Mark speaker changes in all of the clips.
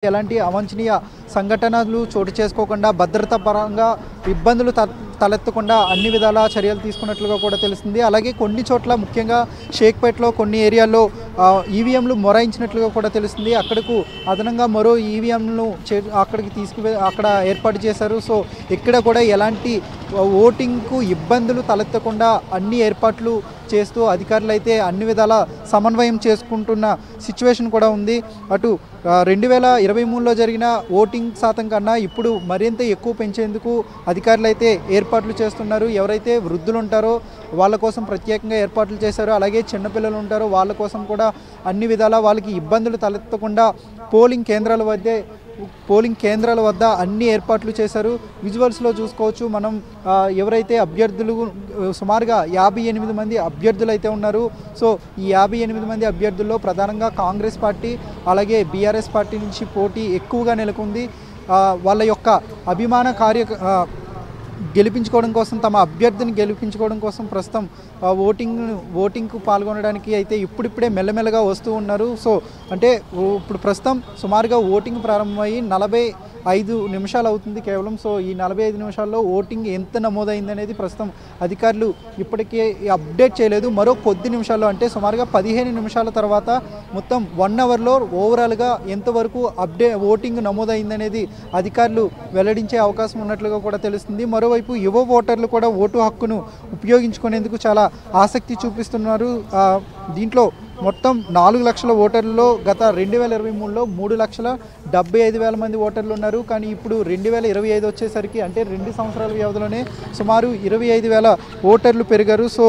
Speaker 1: ఎలాంటి అవాంఛనీయ సంఘటనలు చోటు చేసుకోకుండా భద్రతా పరంగా ఇబ్బందులు తలెత్తకుండా అన్ని విధాల చర్యలు తీసుకున్నట్లుగా కూడా తెలుస్తుంది. అలాగే కొన్ని చోట్ల ముఖ్యంగా షేక్పేటలో కొన్ని ఏరియాల్లో ఈవీఎంలు మొరాయించినట్లుగా కూడా తెలుస్తుంది. అక్కడకు అదనంగా మరో ఈవీఎంను అక్కడికి అక్కడ ఏర్పాటు చేశారు. సో ఇక్కడ కూడా ఎలాంటి ఓటింగ్కు ఇబ్బందులు తలెత్తకుండా అన్ని ఏర్పాట్లు చేస్తూ అధికారులు అయితే అన్ని విధాల సమన్వయం చేసుకుంటున్న సిచ్యువేషన్ కూడా ఉంది. అటు 2023లో జరిగిన ఓటింగ్ శాతం కన్నా ఇప్పుడు మరింత ఎక్కువ పెంచేందుకు అధికారులు అయితే ఏర్పాట్లు చేస్తున్నారు. ఎవరైతే వృద్ధులు ఉంటారో వాళ్ళ కోసం ప్రత్యేకంగా ఏర్పాట్లు చేశారు. అలాగే చిన్నపిల్లలు ఉంటారో వాళ్ళ కోసం కూడా అన్ని విధాల వాళ్ళకి ఇబ్బందులు తలెత్తకుండా పోలింగ్ కేంద్రాల వద్ద అన్ని ఏర్పాట్లు చేశారు. విజువల్స్లో చూసుకోవచ్చు మనం. ఎవరైతే అభ్యర్థులు సుమారుగా 58 మంది అభ్యర్థులు అయితే ఉన్నారు. సో ఈ 58 మంది అభ్యర్థుల్లో ప్రధానంగా కాంగ్రెస్ పార్టీ అలాగే బీఆర్ఎస్ పార్టీ నుంచి పోటీ ఎక్కువగా నెలకొంది. వాళ్ళ యొక్క అభిమాన గెలిపించుకోవడం కోసం, తమ అభ్యర్థిని గెలిపించుకోవడం కోసం ప్రస్తుతం ఓటింగ్కు పాల్గొనడానికి అయితే ఇప్పుడిప్పుడే మెల్లమెల్లగా వస్తూ ఉన్నారు. సో అంటే ఇప్పుడు ప్రస్తుతం సుమారుగా ఓటింగ్ ప్రారంభమయ్యి 45 నిమిషాలు అవుతుంది కేవలం. సో ఈ 45 నిమిషాల్లో ఓటింగ్ ఎంత నమోదైంది అనేది ప్రస్తుతం అధికారులు ఇప్పటికే అప్డేట్ చేయలేదు. మరో కొద్ది నిమిషాల్లో అంటే సుమారుగా 15 నిమిషాల తర్వాత మొత్తం 1 అవర్లో ఓవరాల్గా ఎంతవరకు ఓటింగ్ నమోదైంది అనేది అధికారులు వెల్లడించే అవకాశం ఉన్నట్లుగా కూడా తెలుస్తుంది. మరోవైపు యువ ఓటర్లు కూడా ఓటు హక్కును ఉపయోగించుకునేందుకు చాలా ఆసక్తి చూపిస్తున్నారు. దీంట్లో మొత్తం 4 లక్షల ఓటర్లలో గత 2023లో 3,75,000 మంది ఓటర్లు ఉన్నారు. కానీ ఇప్పుడు 2025 వచ్చేసరికి అంటే 2 సంవత్సరాల వ్యవధిలోనే సుమారు 25,000 ఓటర్లు పెరిగారు. సో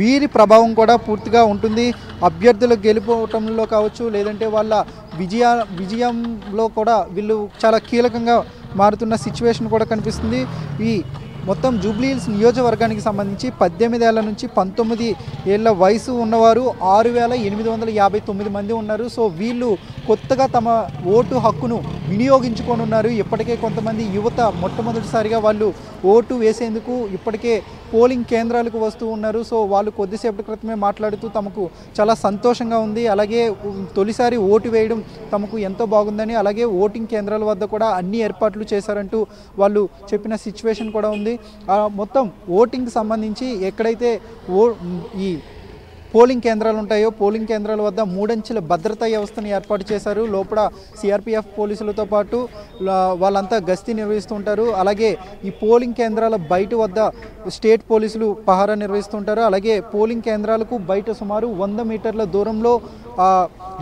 Speaker 1: వీరి ప్రభావం కూడా పూర్తిగా ఉంటుంది. అభ్యర్థులు గెలుపోవటంలో కావచ్చు, లేదంటే వాళ్ళ విజయంలో కూడా వీళ్ళు చాలా కీలకంగా మారుతున్న సిచ్యువేషన్ కూడా కనిపిస్తుంది. ఈ మొత్తం జూబ్లీహిల్స్ నియోజకవర్గానికి సంబంధించి 18 ఏళ్ల నుంచి 19 ఏళ్ల వయసు ఉన్నవారు 6,859 మంది ఉన్నారు. సో వీళ్ళు కొత్తగా తమ ఓటు హక్కును వినియోగించుకొని ఉన్నారు. ఇప్పటికే కొంతమంది యువత మొట్టమొదటిసారిగా వాళ్ళు ఓటు వేసేందుకు ఇప్పటికే పోలింగ్ కేంద్రాలకు వస్తూ ఉన్నారు. సో వాళ్ళు కొద్దిసేపటి క్రితమే మాట్లాడుతూ తమకు చాలా సంతోషంగా ఉంది, అలాగే తొలిసారి ఓటు వేయడం తమకు ఎంతో బాగుందని, అలాగే ఓటింగ్ కేంద్రాల వద్ద కూడా అన్ని ఏర్పాట్లు చేశారంటూ వాళ్ళు చెప్పిన సిచ్యువేషన్ కూడా ఉంది. మొత్తం ఓటింగ్కి సంబంధించి ఎక్కడైతే ఈ పోలింగ్ కేంద్రాలు ఉంటాయో పోలింగ్ కేంద్రాల వద్ద 3 అంచెల భద్రతా వ్యవస్థను ఏర్పాటు చేశారు. లోపల సిఆర్పిఎఫ్ పోలీసులతో పాటు వాళ్ళంతా గస్తీ నిర్వహిస్తుంటారు. అలాగే ఈ పోలింగ్ కేంద్రాల బయట వద్ద స్టేట్ పోలీసులు పహారా నిర్వహిస్తుంటారు. అలాగే పోలింగ్ కేంద్రాలకు బయట సుమారు 100 మీటర్ల దూరంలో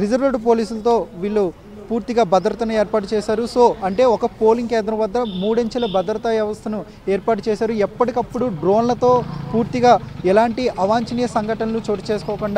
Speaker 1: రిజర్వ్డ్ పోలీసులతో వీళ్ళు పూర్తిగా భద్రతను ఏర్పాటు చేశారు. సో అంటే ఒక పోలింగ్ కేంద్రం వద్ద 3 అంచెల భద్రతా వ్యవస్థను ఏర్పాటు చేశారు. ఎప్పటికప్పుడు డ్రోన్లతో పూర్తిగా ఎలాంటి అవాంఛనీయ సంఘటనలు చోటు చేసుకోకుండా